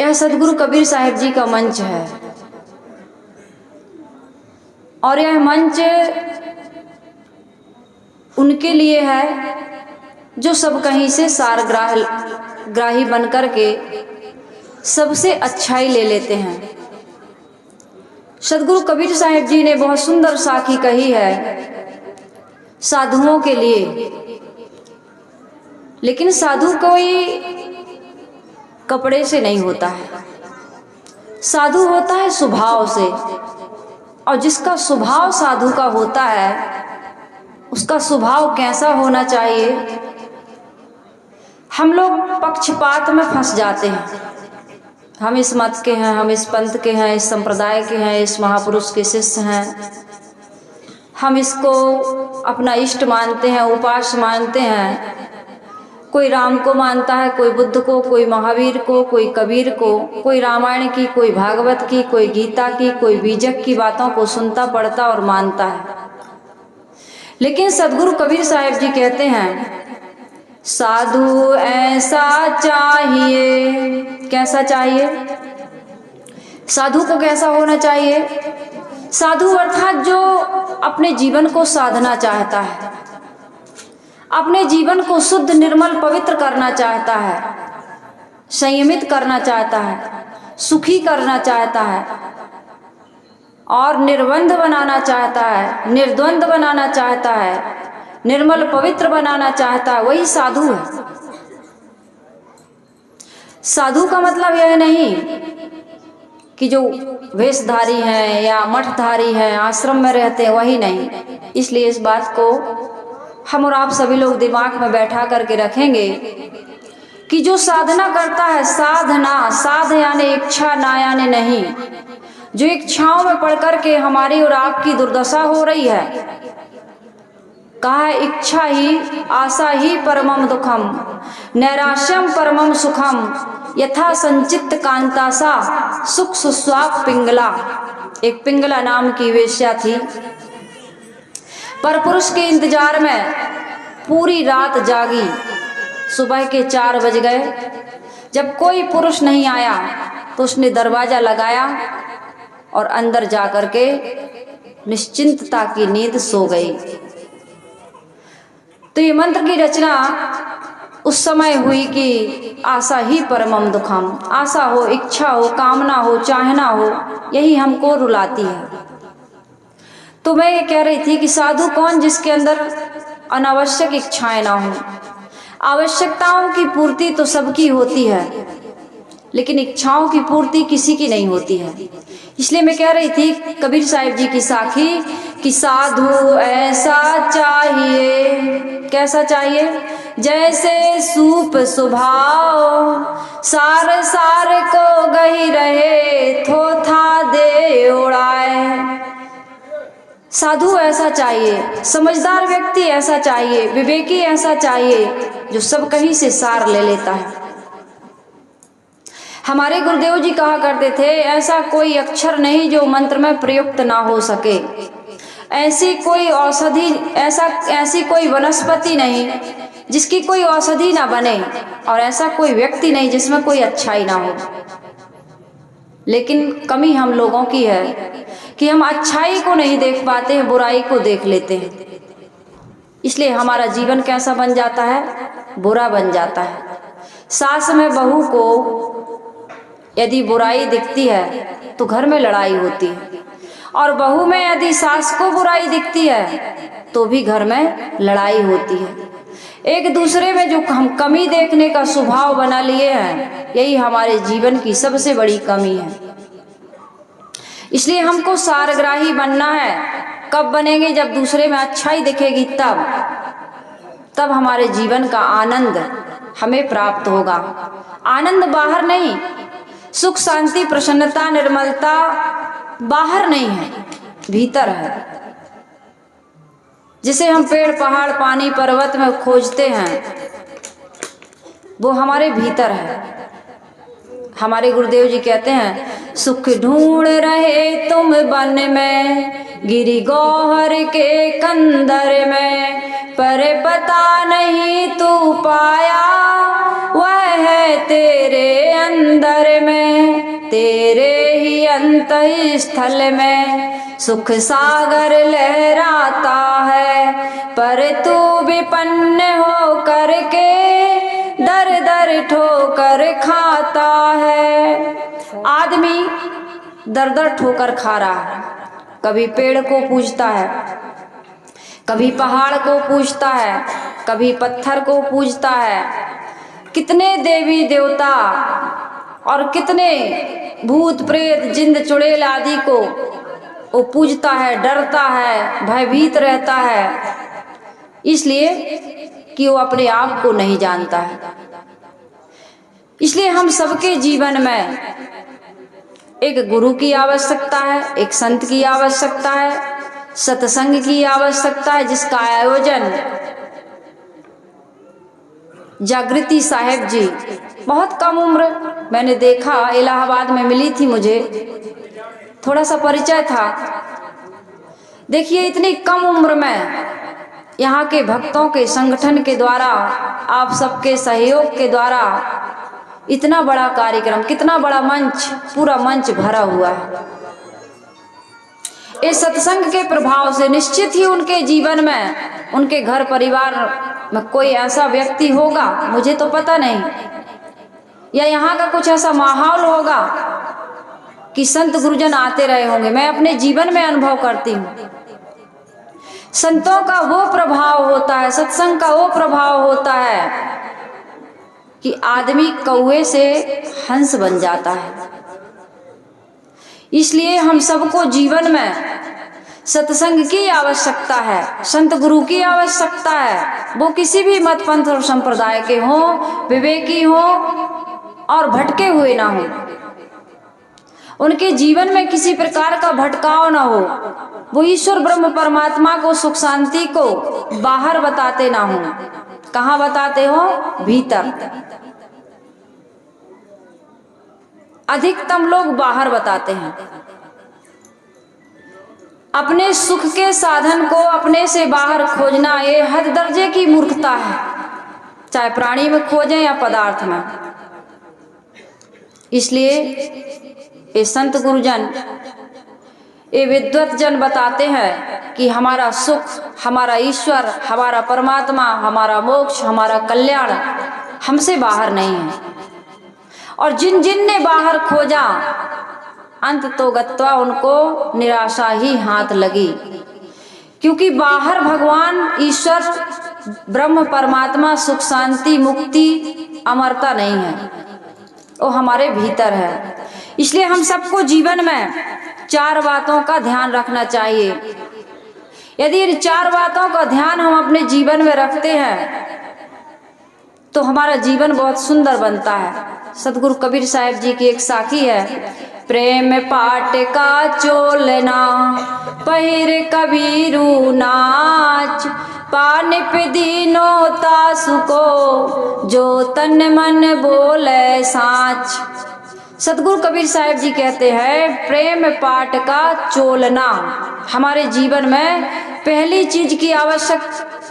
यह सदगुरु कबीर साहिब जी का मंच है और यह मंच उनके लिए है जो सब कहीं से सारग्राही बन कर के सबसे अच्छाई ले लेते हैं। सदगुरु कबीर साहिब जी ने बहुत सुंदर साखी कही है साधुओं के लिए, लेकिन साधु कोई कपड़े से नहीं होता है, साधु होता है स्वभाव से। और जिसका स्वभाव साधु का होता है उसका स्वभाव कैसा होना चाहिए। हम लोग पक्षपात में फंस जाते हैं, हम इस मत के हैं, हम इस पंथ के हैं, इस संप्रदाय के हैं, इस महापुरुष के शिष्य हैं, हम इसको अपना इष्ट मानते हैं, उपास्य मानते हैं। कोई राम को मानता है, कोई बुद्ध को, कोई महावीर को, कोई कबीर को, कोई रामायण की, कोई भागवत की, कोई गीता की, कोई बीजक की बातों को सुनता पढ़ता और मानता है। लेकिन सदगुरु कबीर साहिब जी कहते हैं साधु ऐसा चाहिए। कैसा चाहिए? साधु को कैसा होना चाहिए? साधु अर्थात जो अपने जीवन को साधना चाहता है, अपने जीवन को शुद्ध निर्मल पवित्र करना चाहता है, संयमित करना चाहता है, सुखी करना चाहता है और निर्बंध बनाना चाहता है, निर्द्वंद बनाना चाहता है, निर्मल पवित्र बनाना चाहता है, वही साधु है। साधु का मतलब यह नहीं कि जो वेशधारी हैं या मठधारी हैं, आश्रम में रहते हैं, वही नहीं। इसलिए इस बात को हम और आप सभी लोग दिमाग में बैठा करके रखेंगे कि जो साधना करता है, साधना, साध यानी इच्छा, ना यानी नहीं, जो इच्छाओं में पड़ करके हमारी और आपकी दुर्दशा हो रही है, कहा है इच्छा ही आशा ही परमम दुखम नैराश्यम परमम सुखम यथा संचित कांतासा सुख सुस्वाप पिंगला। एक पिंगला नाम की वेश्या थी, पर पुरुष के इंतजार में पूरी रात जागी। सुबह के 4 बज गए, जब कोई पुरुष नहीं आया तो उसने दरवाजा लगाया और अंदर जाकर के निश्चिंतता की नींद सो गई। तो ये मंत्र की रचना उस समय हुई कि आशा ही परमम दुखम, आशा हो, इच्छा हो, कामना हो, चाहना हो, यही हमको रुलाती है। तो मैं ये कह रही थी कि साधु कौन? जिसके अंदर अनावश्यक इच्छाएं ना हो। आवश्यकताओं की पूर्ति तो सबकी होती है, लेकिन इच्छाओं की पूर्ति किसी की नहीं होती है। इसलिए मैं कह रही थी कबीर साहिब जी की साखी कि साधु ऐसा चाहिए। कैसा चाहिए? जैसे सूप स्वभाव सार सार को गही रहे थोथा दे उड़ाए। साधु ऐसा चाहिए, समझदार व्यक्ति ऐसा चाहिए, विवेकी ऐसा चाहिए जो सब कहीं से सार ले लेता है। हमारे गुरुदेव जी कहा करते थे ऐसा कोई अक्षर नहीं जो मंत्र में प्रयुक्त ना हो सके, ऐसी कोई औषधि, ऐसी कोई वनस्पति नहीं जिसकी कोई औषधि ना बने, और ऐसा कोई व्यक्ति नहीं जिसमें कोई अच्छाई ना हो। लेकिन कमी हम लोगों की है कि हम अच्छाई को नहीं देख पाते हैं, बुराई को देख लेते हैं। इसलिए हमारा जीवन कैसा बन जाता है? बुरा बन जाता है। सास में बहू को यदि बुराई दिखती है तो घर में लड़ाई होती है, और बहू में यदि सास को बुराई दिखती है तो भी घर में लड़ाई होती है। एक दूसरे में जो हम कमी देखने का स्वभाव बना लिए हैं, यही हमारे जीवन की सबसे बड़ी कमी है। इसलिए हमको सारग्राही बनना है। कब बनेंगे? जब दूसरे में अच्छाई दिखेगी, तब हमारे जीवन का आनंद हमें प्राप्त होगा। आनंद बाहर नहीं, सुख शांति प्रसन्नता निर्मलता बाहर नहीं है, भीतर है। जिसे हम पेड़ पहाड़ पानी पर्वत में खोजते हैं, वो हमारे भीतर है। हमारे गुरुदेव जी कहते हैं सुख ढूंढ रहे तुम वन में गिरी गौहर के कंदर में, पर पता नहीं तू पाया वह है तेरे अंदर में, तेरे ही अंतः स्थल में सुख सागर लहराता है। पर तू विपन्न हो करके दर दर ठोकर खाता है। आदमी दर दर ठोकर खा रहा है, कभी पेड़ को पूजता है, कभी पहाड़ को पूजता है, कभी पत्थर को पूजता है। कितने देवी देवता और कितने भूत प्रेत जिंद चुड़ैल आदि को वो पूजता है, डरता है, भयभीत रहता है, इसलिए कि वो अपने आप को नहीं जानता है। इसलिए हम सबके जीवन में एक गुरु की आवश्यकता है, एक संत की आवश्यकता है, सत्संग की आवश्यकता है, जिसका आयोजन जागृति साहेब जी, बहुत कम उम्र मैंने देखा, इलाहाबाद में मिली थी मुझे, थोड़ा सा परिचय था। देखिए इतनी कम उम्र में यहाँ के भक्तों के संगठन के द्वारा, आप सबके सहयोग के द्वारा इतना बड़ा कार्यक्रम, कितना बड़ा मंच, पूरा मंच भरा हुआ है। इस सत्संग के प्रभाव से निश्चित ही उनके जीवन में, उनके घर परिवार में कोई ऐसा व्यक्ति होगा, मुझे तो पता नहीं, या यहाँ का कुछ ऐसा माहौल होगा कि संत गुरुजन आते रहे होंगे। मैं अपने जीवन में अनुभव करती हूँ, संतों का वो प्रभाव होता है, सत्संग का वो प्रभाव होता है कि आदमी कौवे से हंस बन जाता है। इसलिए हम सबको जीवन में सत्संग की आवश्यकता है, संत गुरु की आवश्यकता है। वो किसी भी मत पंथ और संप्रदाय के हों, विवेकी हों और भटके हुए ना हो, उनके जीवन में किसी प्रकार का भटकाव ना हो। वो ईश्वर ब्रह्म परमात्मा को, सुख शांति को बाहर बताते ना हो। कहाँ बताते हो? भीतर। अधिकतम लोग बाहर बताते हैं। अपने सुख के साधन को अपने से बाहर खोजना ये हद दर्जे की मूर्खता है, चाहे प्राणी में खोजें या पदार्थ में। इसलिए ये संत गुरुजन, ये विद्वत जन बताते हैं कि हमारा सुख, हमारा ईश्वर, हमारा परमात्मा, हमारा मोक्ष, हमारा कल्याण हमसे बाहर नहीं है। और जिन जिन ने बाहर खोजा, अंत तो गत्वा उनको निराशा ही हाथ लगी, क्योंकि बाहर भगवान ईश्वर ब्रह्म परमात्मा, सुख शांति मुक्ति अमरता नहीं है, वो हमारे भीतर है। इसलिए हम सबको जीवन में चार बातों का ध्यान रखना चाहिए। यदि इन चार बातों का ध्यान हम अपने जीवन में रखते हैं तो हमारा जीवन बहुत सुंदर बनता है। सतगुरु कबीर साहब जी की एक साखी है, प्रेम पाट का चोलना पहिर कबीरू नाच, पानिप दीनो तासु को जो तन मन बोले साच। सतगुरु कबीर साहब जी कहते हैं, प्रेम पाट का चोलना। हमारे जीवन में पहली चीज की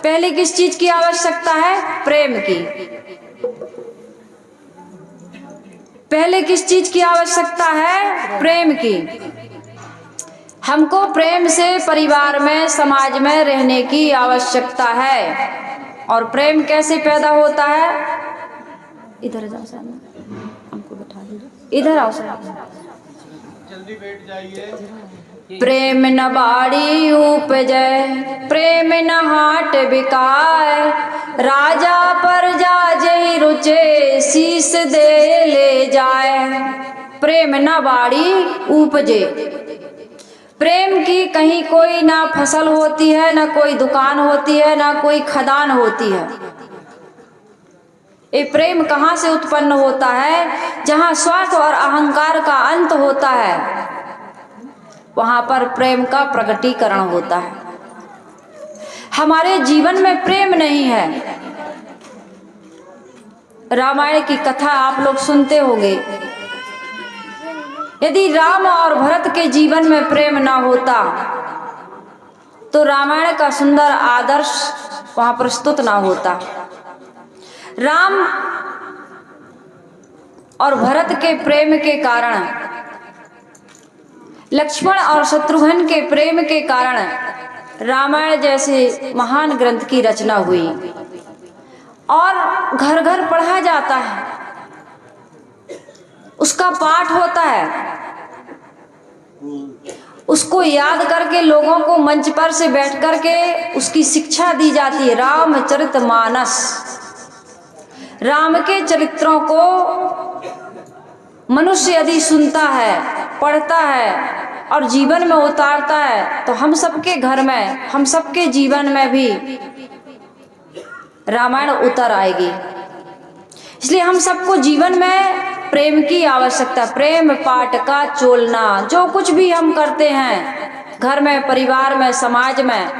पहले किस चीज की आवश्यकता है? प्रेम की। पहले किस चीज की आवश्यकता है? प्रेम की। हमको प्रेम से परिवार में, समाज में रहने की आवश्यकता है। और प्रेम कैसे पैदा होता है? इधर जाओ सर, हमको बैठा दीजिए, इधर आओ सर, जल्दी बैठ जाइए। प्रेम न बाड़ी उपजय, प्रेम न हाट बिकाय, राजा प्रजा जहि रुचे, शीस दे ले जाए। प्रेम न बाड़ी उपजे, प्रेम की कहीं कोई ना फसल होती है, ना कोई दुकान होती है, ना कोई खदान होती है। ये प्रेम कहाँ से उत्पन्न होता है? जहाँ स्वार्थ और अहंकार का अंत होता है, वहां पर प्रेम का प्रकटीकरण होता है। हमारे जीवन में प्रेम नहीं है। रामायण की कथा आप लोग सुनते होंगे। यदि राम और भरत के जीवन में प्रेम ना होता तो रामायण का सुंदर आदर्श वहां प्रस्तुत ना होता। राम और भरत के प्रेम के कारण, लक्ष्मण और शत्रुघ्न के प्रेम के कारण रामायण जैसे महान ग्रंथ की रचना हुई और घर घर पढ़ा जाता है, उसका पाठ होता है। उसको याद करके लोगों को मंच पर से बैठ करके उसकी शिक्षा दी जाती है। रामचरितमानस, राम के चरित्रों को मनुष्य यदि सुनता है, पढ़ता है और जीवन में उतारता है तो हम सबके घर में, हम सबके जीवन में भी रामायण उतर आएगी। इसलिए हम सबको जीवन में प्रेम की आवश्यकता, प्रेम पाठ का चोलना, जो कुछ भी हम करते हैं घर में, परिवार में, समाज में,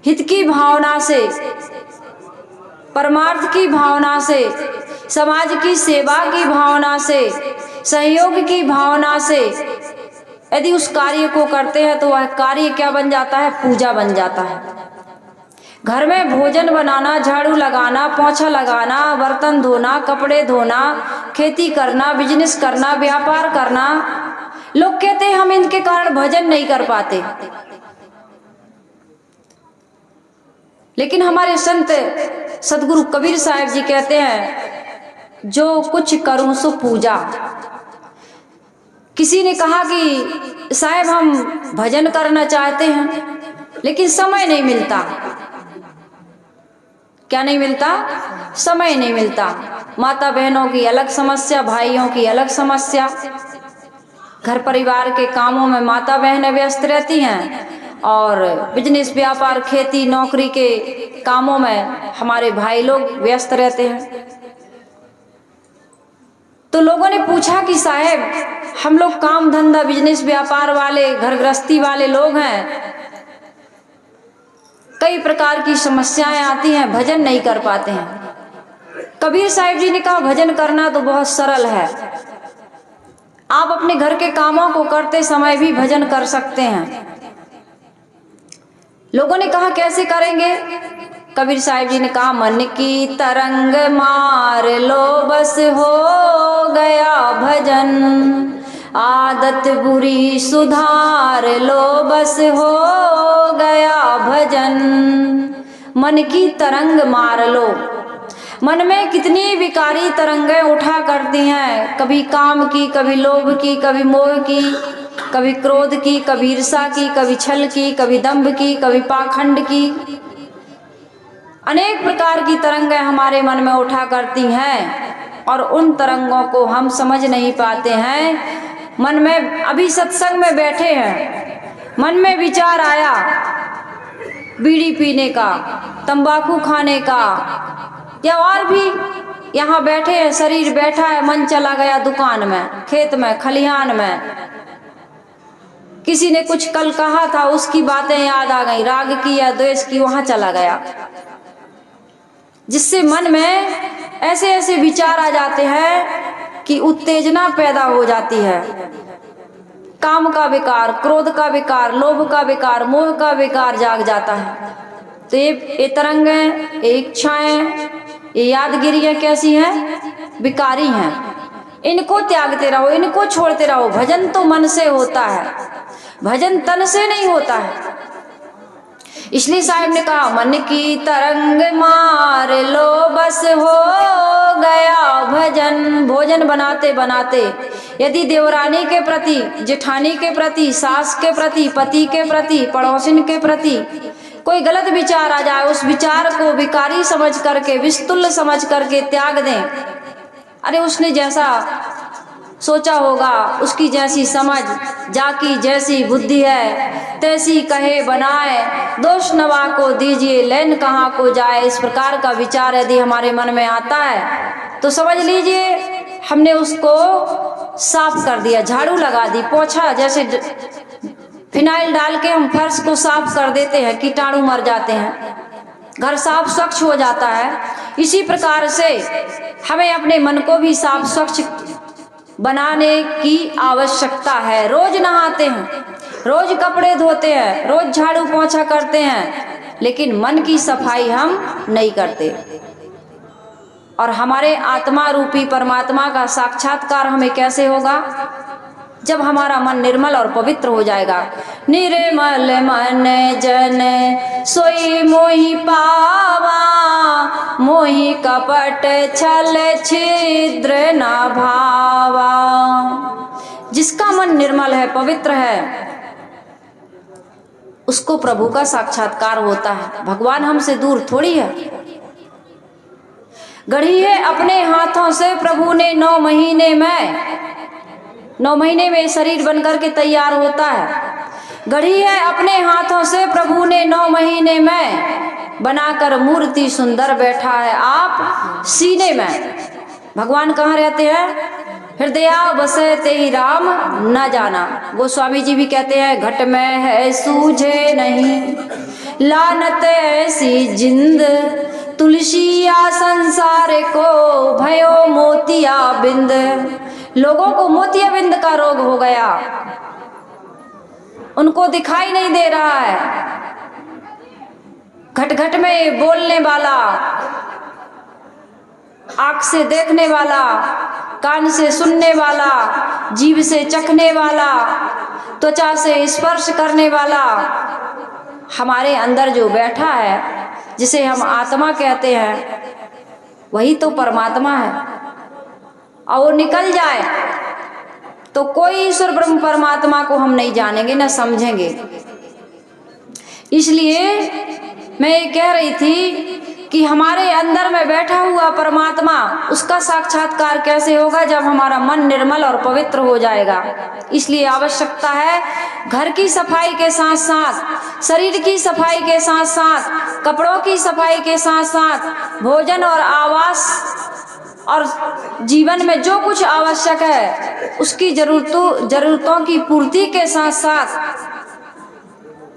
हित की भावना से, परमार्थ की भावना से, समाज की सेवा की भावना से, सहयोग की भावना से यदि उस कार्य को करते हैं तो वह कार्य क्या बन जाता है? पूजा बन जाता है। घर में भोजन बनाना, झाड़ू लगाना, पोछा लगाना, बर्तन धोना, कपड़े धोना, खेती करना, बिजनेस करना, व्यापार करना। लोग कहते हैं हम इनके कारण भजन नहीं कर पाते, लेकिन हमारे संत सदगुरु कबीर साहब जी कहते हैं जो कुछ करूं सो पूजा। किसी ने कहा कि साहब हम भजन करना चाहते हैं लेकिन समय नहीं मिलता। क्या नहीं मिलता? समय नहीं मिलता। माता बहनों की अलग समस्या, भाइयों की अलग समस्या, घर परिवार के कामों में माता बहनें व्यस्त रहती हैं और बिजनेस, व्यापार, खेती, नौकरी के कामों में हमारे भाई लोग व्यस्त रहते हैं। तो लोगों ने पूछा कि साहब हम लोग काम धंधा, बिजनेस, व्यापार वाले, घर गृहस्थी वाले लोग हैं, कई प्रकार की समस्याएं आती हैं, भजन नहीं कर पाते हैं। कबीर साहिब जी ने कहा भजन करना तो बहुत सरल है, आप अपने घर के कामों को करते समय भी भजन कर सकते हैं। लोगों ने कहा कैसे करेंगे? कबीर साहिब जी ने कहा मन की तरंग मार लो बस हो गया भजन, आदत बुरी सुधार लो बस हो गया भजन। मन की तरंग मार लो। मन में कितनी विकारी तरंगें उठा करती हैं, कभी काम की, कभी लोभ की, कभी मोह की, कभी क्रोध की, कभी ईर्ष्या की, कभी छल की, कभी दंभ की, कभी पाखंड की। अनेक प्रकार की तरंगें हमारे मन में उठा करती हैं और उन तरंगों को हम समझ नहीं पाते हैं। मन में अभी सत्संग में बैठे हैं, मन में विचार आया बीड़ी पीने का, तंबाकू खाने का, या और भी यहाँ बैठे हैं, शरीर बैठा है, मन चला गया दुकान में, खेत में, खलिहान में। किसी ने कुछ कल कहा था, उसकी बातें याद आ गई, राग की या द्वेष की, वहां चला गया, जिससे मन में ऐसे ऐसे विचार आ जाते हैं कि उत्तेजना पैदा हो जाती है। काम का विकार, क्रोध का विकार, लोभ का विकार, मोह का विकार जाग जाता है। तो ये तरंगें, ये इच्छाएं, ये यादगिरियां कैसी हैं? विकारी हैं। इनको त्यागते रहो, इनको छोड़ते रहो। भजन तो मन से होता है, भजन तन से नहीं होता है। इसलिए साहब ने कहा मन की तरंग मार लो बस हो गया भजन। भोजन बनाते बनाते यदि देवरानी के प्रति, जेठानी के प्रति, सास के प्रति, पति के प्रति, पड़ोसिन के प्रति कोई गलत विचार आ जाए, उस विचार को विकारी समझ करके, विस्तुल्य समझ करके त्याग दें। अरे उसने जैसा सोचा होगा, उसकी जैसी समझ, जाकी जैसी बुद्धि है तैसी कहे बनाए, दोष नवा को दीजिए लैन कहाँ को जाए। इस प्रकार का विचार यदि हमारे मन में आता है तो समझ लीजिए हमने उसको साफ कर दिया, झाड़ू लगा दी, पोछा, जैसे फिनाइल डाल के हम फर्श को साफ कर देते हैं, कीटाणु मर जाते हैं, घर साफ स्वच्छ हो जाता है। इसी प्रकार से हमें अपने मन को भी साफ स्वच्छ बनाने की आवश्यकता है। रोज नहाते हैं, रोज कपड़े धोते हैं, रोज झाड़ू पोछा करते हैं, लेकिन मन की सफाई हम नहीं करते। और हमारे आत्मा रूपी परमात्मा का साक्षात्कार हमें कैसे होगा? जब हमारा मन निर्मल और पवित्र हो जाएगा। निर्मल मन जन सोई मोहि पावा, मोहि कपट छल छिद्र न भावा। जिसका मन निर्मल है, पवित्र है, उसको प्रभु का साक्षात्कार होता है। भगवान हमसे दूर थोड़ी है। गढ़ी है अपने हाथों से प्रभु ने 9 महीने में शरीर बनकर के तैयार होता है। गढ़ी है अपने हाथों से प्रभु ने 9 महीने में बनाकर मूर्ति सुंदर बैठा है आप सीने में। भगवान कहाँ रहते हैं? हृदया बसे ते ही राम न जाना। गोस्वामी जी भी कहते हैं, घट में है सूझे नहीं, लानत ऐसी जिंद, तुलसिया संसार को भयो मोतिया बिंद। लोगों को मोतिया बिंद का रोग हो गया, उनको दिखाई नहीं दे रहा है। घट घट में बोलने वाला, आँख से देखने वाला, कान से सुनने वाला, जीभ से चखने वाला, त्वचा से स्पर्श करने वाला, हमारे अंदर जो बैठा है, जिसे हम आत्मा कहते हैं, वही तो परमात्मा है। और वो निकल जाए तो कोई ईश्वर ब्रह्म परमात्मा को हम नहीं जानेंगे, न समझेंगे। इसलिए मैं ये कह रही थी कि हमारे अंदर में बैठा हुआ परमात्मा, उसका साक्षात्कार कैसे होगा? जब हमारा मन निर्मल और पवित्र हो जाएगा। इसलिए आवश्यकता है घर की सफाई के साथ साथ, शरीर की सफाई के साथ साथ, कपड़ों की सफाई के साथ साथ, भोजन और आवास और जीवन में जो कुछ आवश्यक है उसकी जरूरतों की पूर्ति के साथ साथ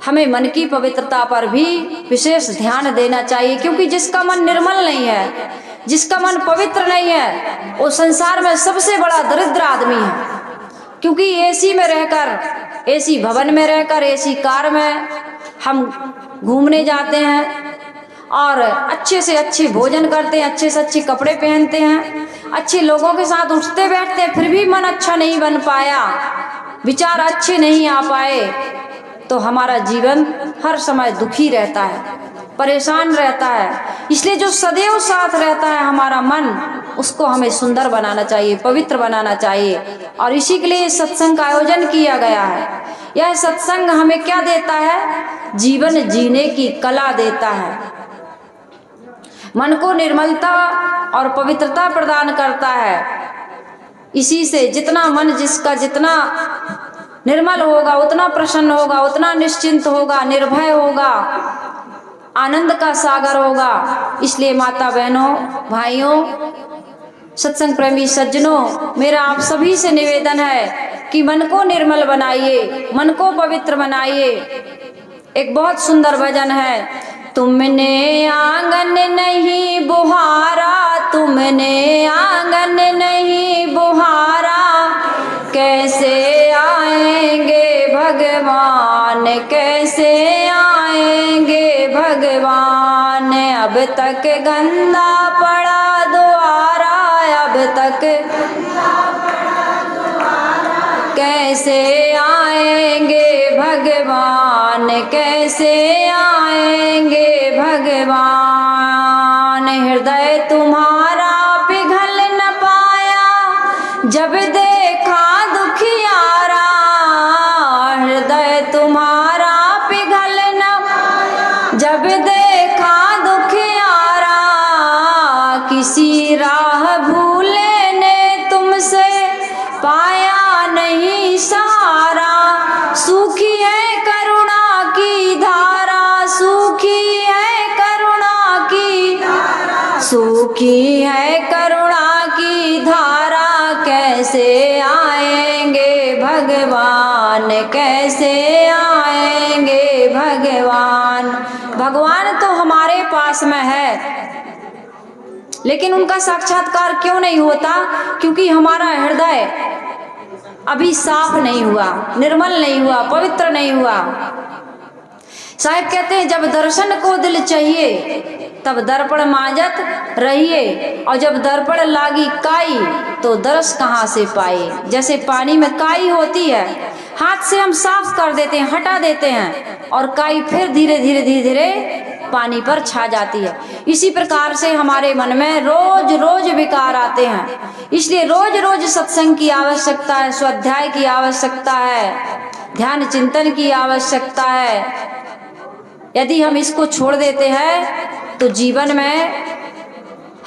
हमें मन की पवित्रता पर भी विशेष ध्यान देना चाहिए। क्योंकि जिसका मन निर्मल नहीं है, जिसका मन पवित्र नहीं है, वो संसार में सबसे बड़ा दरिद्र आदमी है। क्योंकि एसी में रहकर, एसी भवन में रहकर, एसी कार में हम घूमने जाते हैं और अच्छे से अच्छे भोजन करते हैं, अच्छे से अच्छे कपड़े पहनते हैं, अच्छे लोगों के साथ उठते बैठते हैं, फिर भी मन अच्छा नहीं बन पाया, विचार अच्छे नहीं आ पाए, तो हमारा जीवन हर समय दुखी रहता है, परेशान रहता है। इसलिए जो सदैव साथ रहता है हमारा मन, उसको हमें सुंदर बनाना चाहिए, पवित्र बनाना चाहिए। और इसी के लिए सत्संग का आयोजन किया गया है। यह सत्संग हमें क्या देता है? जीवन जीने की कला देता है, मन को निर्मलता और पवित्रता प्रदान करता है। इसी से जितना मन जिसका जितना निर्मल होगा, उतना प्रसन्न होगा, उतना निश्चिंत होगा, निर्भय होगा, आनंद का सागर होगा। इसलिए माता बहनों, भाइयों, सत्संग प्रेमी सज्जनों, मेरा आप सभी से निवेदन है कि मन को निर्मल बनाइए, मन को पवित्र बनाइए। एक बहुत सुंदर भजन है, तुमने आंगन नहीं बुहारा, तुमने आंगन नहीं बुहारा, कैसे आएंगे भगवान, कैसे आएंगे भगवान। अब तक गंदा पड़ा द्वारा, अब तक कैसे आएंगे भगवान, कैसे आएंगे भगवान। हृदय तुम्हारा पिघल न पाया जब देखा दुखियारा, हृदय तुम्हारा पिघल न जब देखा दुखियारा। किसी राह भूले ने तुमसे पाया नहीं सहारा, सूखी है करुणा की धारा, सूखी है करुणा की धारा, सूखी है करुणा की धारा। कैसे आएंगे भगवान, कैसे आएंगे भगवान। भगवान तो हमारे पास में है, लेकिन उनका साक्षात्कार क्यों नहीं होता? क्योंकि हमारा हृदय अभी साफ नहीं हुआ, निर्मल नहीं हुआ, पवित्र नहीं हुआ। साहिब कहते हैं जब दर्शन को दिल चाहिए तब दर्पण मांजत रहिए, और जब दर्पण लागी काई तो दर्श कहाँ से पाए। जैसे पानी में काई होती है, हाथ से हम साफ कर देते हैं, हटा देते हैं, और काई फिर धीरे धीरे धीरे धीरे पानी पर छा जाती है। इसी प्रकार से हमारे मन में रोज रोज विकार आते हैं, इसलिए रोज रोज सत्संग की आवश्यकता है, स्वाध्याय की आवश्यकता है, ध्यान चिंतन की आवश्यकता है। यदि हम इसको छोड़ देते हैं तो जीवन में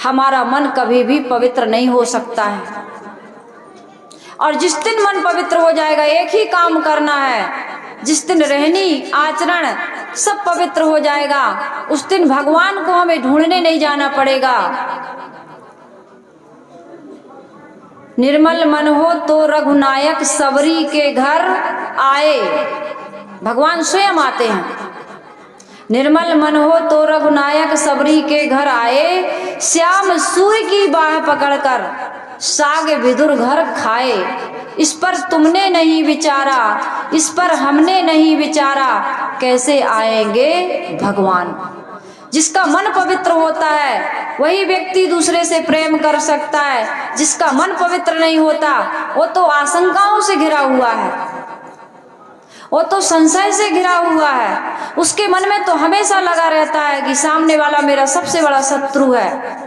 हमारा मन कभी भी पवित्र नहीं हो सकता है। और जिस दिन मन पवित्र हो जाएगा, एक ही काम करना है, जिस दिन रहनी आचरण सब पवित्र हो जाएगा, उस दिन भगवान को हमें ढूंढने नहीं जाना पड़ेगा। निर्मल मन हो तो रघुनायक सबरी के घर आए, भगवान स्वयं आते हैं। निर्मल मन हो तो रघुनायक सबरी के घर आए, श्याम सूर्य की बाह पकड़कर साग विदुर घर खाए। इस पर तुमने नहीं विचारा, इस पर हमने नहीं विचारा, कैसे आएंगे भगवान। जिसका मन पवित्र होता है वही व्यक्ति दूसरे से प्रेम कर सकता है। जिसका मन पवित्र नहीं होता वो तो आशंकाओं से घिरा हुआ है, वो तो संशय से घिरा हुआ है। उसके मन में तो हमेशा लगा रहता है कि सामने वाला मेरा सबसे बड़ा शत्रु है,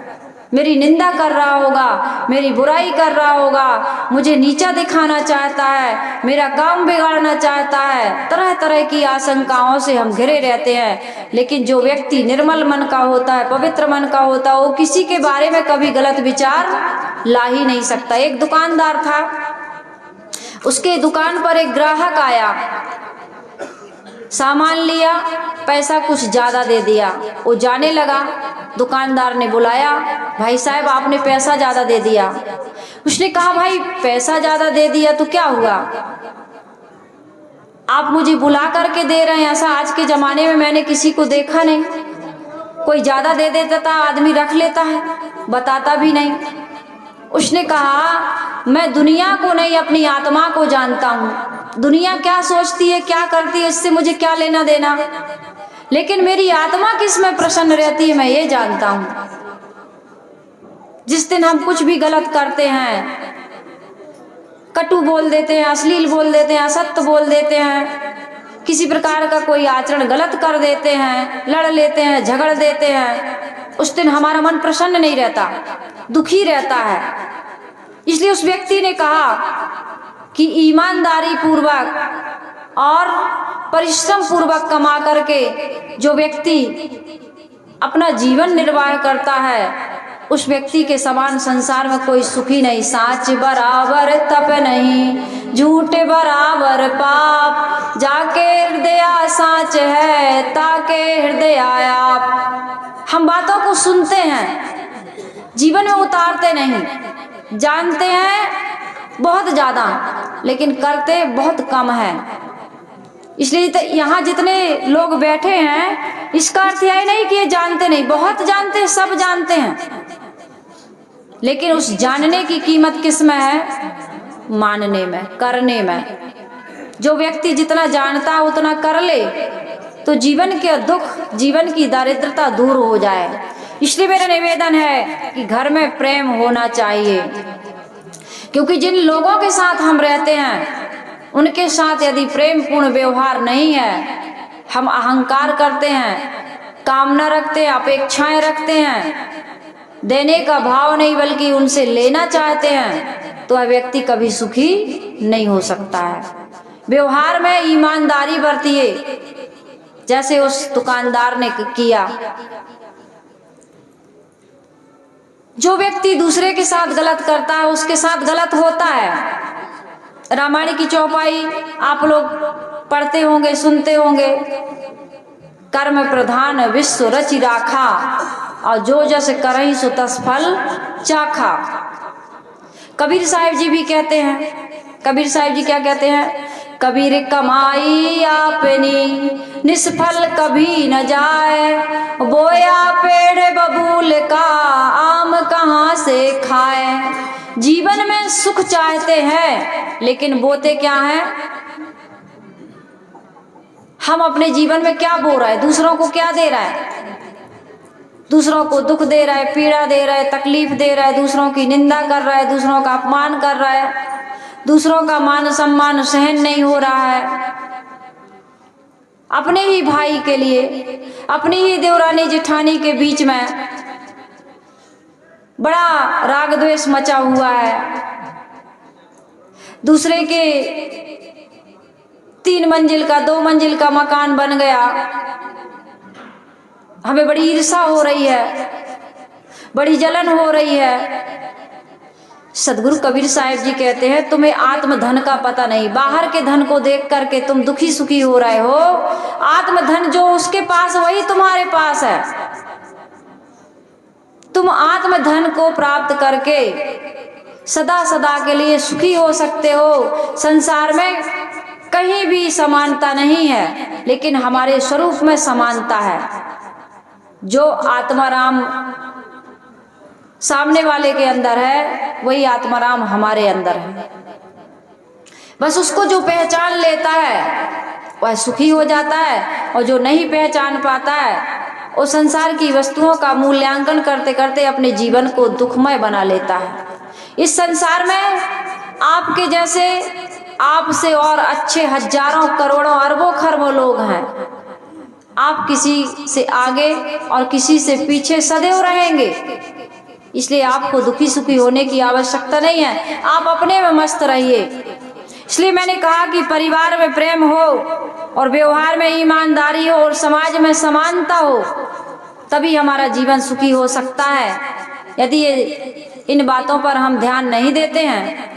मेरी निंदा कर रहा होगा, मेरी बुराई कर रहा होगा, मुझे नीचा दिखाना चाहता है, मेरा काम बिगाड़ना चाहता है। तरह तरह की आशंकाओं से हम घिरे रहते हैं। लेकिन जो व्यक्ति निर्मल मन का होता है, पवित्र मन का होता है, वो किसी के बारे में कभी गलत विचार ला ही नहीं सकता। एक दुकानदार था, उसके दुकान पर एक ग्राहक आया, सामान लिया, पैसा कुछ ज्यादा दे दिया, वो जाने लगा। दुकानदार ने बुलाया, भाई साहब आपने पैसा ज्यादा दे दिया। उसने कहा भाई पैसा ज्यादा दे दिया तो क्या हुआ, आप मुझे बुला करके दे रहे हैं, ऐसा आज के जमाने में मैंने किसी को देखा नहीं। कोई ज्यादा दे देता था आदमी रख लेता है, बताता भी नहीं। उसने कहा मैं दुनिया को नहीं अपनी आत्मा को जानता हूँ, दुनिया क्या सोचती है क्या करती है इससे मुझे क्या लेना देना, लेकिन मेरी आत्मा किस में प्रसन्न रहती है मैं ये जानता हूँ। जिस दिन हम कुछ भी गलत करते हैं, कटु बोल देते हैं, अश्लील बोल देते हैं, असत्य बोल देते हैं, किसी प्रकार का कोई आचरण गलत कर देते हैं, लड़ लेते हैं, झगड़ देते हैं, उस दिन हमारा मन प्रसन्न नहीं रहता, दुखी रहता है। इसलिए उस व्यक्ति ने कहा कि ईमानदारी पूर्वक और परिश्रम पूर्वक कमा करके जो व्यक्ति अपना जीवन निर्वाह करता है, उस व्यक्ति के समान संसार में कोई सुखी नहीं। साच बराबर तप नहीं, झूठ बराबर पाप, जाके हृदय साच है, ताके हृदय आप। हम बातों को सुनते हैं, जीवन में उतारते नहीं, जानते हैं बहुत ज्यादा लेकिन करते बहुत कम है। इसलिए तो यहाँ जितने लोग बैठे हैं, इसका अर्थ यह नहीं कि ये जानते नहीं, बहुत जानते हैं, सब जानते हैं, लेकिन उस जानने की कीमत किस में है? मानने में, करने में। जो व्यक्ति जितना जानता है उतना कर ले तो जीवन के दुख, जीवन की दारिद्रता दूर हो जाए। इसलिए मेरा निवेदन है कि घर में प्रेम होना चाहिए, क्योंकि जिन लोगों के साथ हम रहते हैं उनके साथ यदि प्रेम पूर्ण व्यवहार नहीं है, हम अहंकार करते हैं, कामना रखते हैं, अपेक्षाएं रखते हैं, देने का भाव नहीं बल्कि उनसे लेना चाहते हैं, तो वह व्यक्ति कभी सुखी नहीं हो सकता है। व्यवहार में ईमानदारी बरतिए, जैसे उस दुकानदार ने किया। जो व्यक्ति दूसरे के साथ गलत करता है उसके साथ गलत होता है। रामायण की चौपाई आप लोग पढ़ते होंगे, सुनते होंगे। कर्म प्रधान विश्व रचि राखा, और जो जस करहि सो तस फल चाखा। कबीर साहिब जी भी कहते हैं, कबीर साहिब जी क्या कहते हैं? कबीर कमाई आपनी निष्फल कभी न जाए, बोया पेड़ बबूल का आम कहाँ से खाए। जीवन में सुख चाहते हैं लेकिन बोते क्या हैं? हम अपने जीवन में क्या बो रहे हैं, दूसरों को क्या दे रहा है, दूसरों को दुख दे रहा है, पीड़ा दे रहा है, तकलीफ दे रहा है, दूसरों की निंदा कर रहा है, दूसरों का अपमान कर रहा है, दूसरों का मान सम्मान सहन नहीं हो रहा है। अपने ही भाई के लिए, अपनी ही देवरानी जेठानी के बीच में बड़ा राग द्वेष मचा हुआ है। दूसरे के 3 मंजिल का 2 मंजिल का मकान बन गया, हमें बड़ी ईर्ष्या हो रही है, बड़ी जलन हो रही है। सदगुरु कबीर साहिब जी कहते हैं तुम्हें आत्मधन का पता नहीं, बाहर के धन को देख करके तुम दुखी सुखी हो रहे हो। आत्मधन जो उसके पास वही तुम्हारे पास है। तुम आत्मधन को प्राप्त करके सदा सदा के लिए सुखी हो सकते हो। संसार में कहीं भी समानता नहीं है, लेकिन हमारे स्वरूप में समानता है। जो आत्माराम सामने वाले के अंदर है, वही आत्माराम हमारे अंदर है। बस उसको जो पहचान लेता है वह सुखी हो जाता है, और जो नहीं पहचान पाता है वो संसार की वस्तुओं का मूल्यांकन करते करते अपने जीवन को दुखमय बना लेता है। इस संसार में आपके जैसे, आपसे और अच्छे हजारों करोड़ों अरबों खरबों लोग हैं। आप किसी से आगे और किसी से पीछे सदैव रहेंगे, इसलिए आपको दुखी सुखी होने की आवश्यकता नहीं है। आप अपने में मस्त रहिए। इसलिए मैंने कहा कि परिवार में प्रेम हो और व्यवहार में ईमानदारी हो और समाज में समानता हो, तभी हमारा जीवन सुखी हो सकता है। यदि इन बातों पर हम ध्यान नहीं देते हैं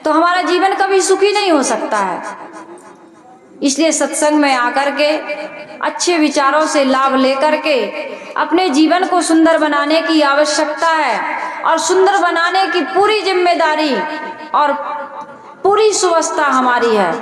तो हमारा जीवन कभी सुखी नहीं हो सकता है। इसलिए सत्संग में आकर के अच्छे विचारों से लाभ लेकर के अपने जीवन को सुंदर बनाने की आवश्यकता है, और सुंदर बनाने की पूरी जिम्मेदारी और पूरी सुवस्था हमारी है।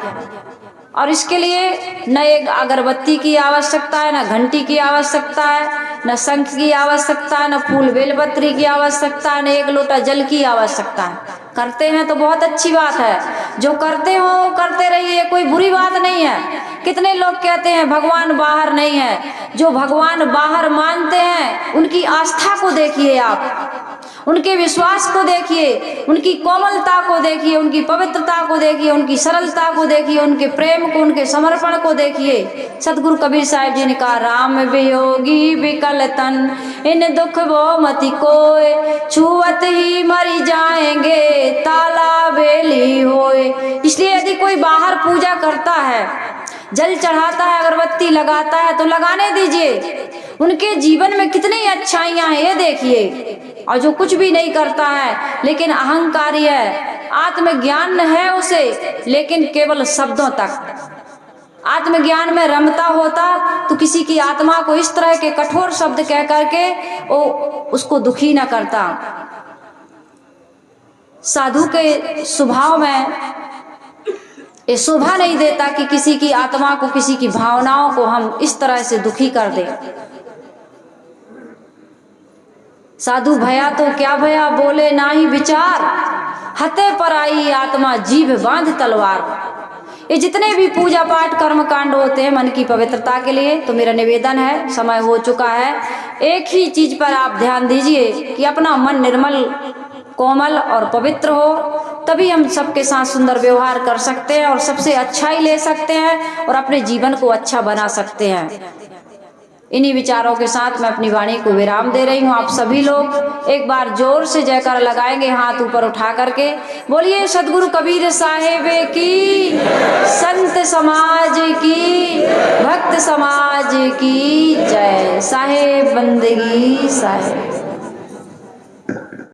और इसके लिए न एक अगरबत्ती की आवश्यकता है, न घंटी की आवश्यकता है, न शंख की आवश्यकता है, न फूल बेलपत्री की आवश्यकता है, न एक लोटा जल की आवश्यकता है। करते हैं तो बहुत अच्छी बात है, जो करते हो करते रहिए, कोई बुरी बात नहीं है। कितने लोग कहते हैं भगवान बाहर नहीं है। जो भगवान बाहर मानते हैं उनकी आस्था को देखिए, आप उनके विश्वास को देखिए, उनकी कोमलता को देखिए, उनकी पवित्रता को देखिए, उनकी सरलता को देखिए, उनके प्रेम को, उनके समर्पण को देखिए। सतगुरु कबीर साहिब जी ने कहा, राम वियोगी विकल तन इन दुख वो मति कोय, छुअत ही मरी जाएंगे ताला बेली होए। इसलिए यदि कोई बाहर पूजा करता है, जल चढ़ाता है, अगरबत्ती लगाता है, तो लगाने दीजिए। उनके जीवन में कितनी अच्छाइयां हैं ये देखिए। और जो कुछ भी नहीं करता है लेकिन अहंकारी है, आत्मज्ञान है उसे, लेकिन केवल शब्दों तक। आत्मज्ञान में रमता होता तो किसी की आत्मा को इस तरह के कठोर शब्द कह करके वो उसको दुखी न करता। साधु के स्वभाव में ये शोभा नहीं देता कि किसी की आत्मा को, किसी की भावनाओं को हम इस तरह से दुखी कर दें। साधु भया तो क्या भया, बोले ना ही विचार, हते पर आई आत्मा जीभ बांध तलवार। ये जितने भी पूजा पाठ कर्म कांड होते हैं मन की पवित्रता के लिए, तो मेरा निवेदन है, समय हो चुका है, एक ही चीज पर आप ध्यान दीजिए कि अपना मन निर्मल, कोमल और पवित्र हो, तभी हम सबके साथ सुंदर व्यवहार कर सकते हैं और सबसे अच्छाई ले सकते हैं और अपने जीवन को अच्छा बना सकते हैं। इन्हीं विचारों के साथ मैं अपनी वाणी को विराम दे रही हूँ। आप सभी लोग एक बार जोर से जयकार लगाएंगे, हाथ ऊपर उठा करके बोलिए सदगुरु कबीर साहेब की, संत समाज की, भक्त समाज की जय। साहेब बंदगी साहेब।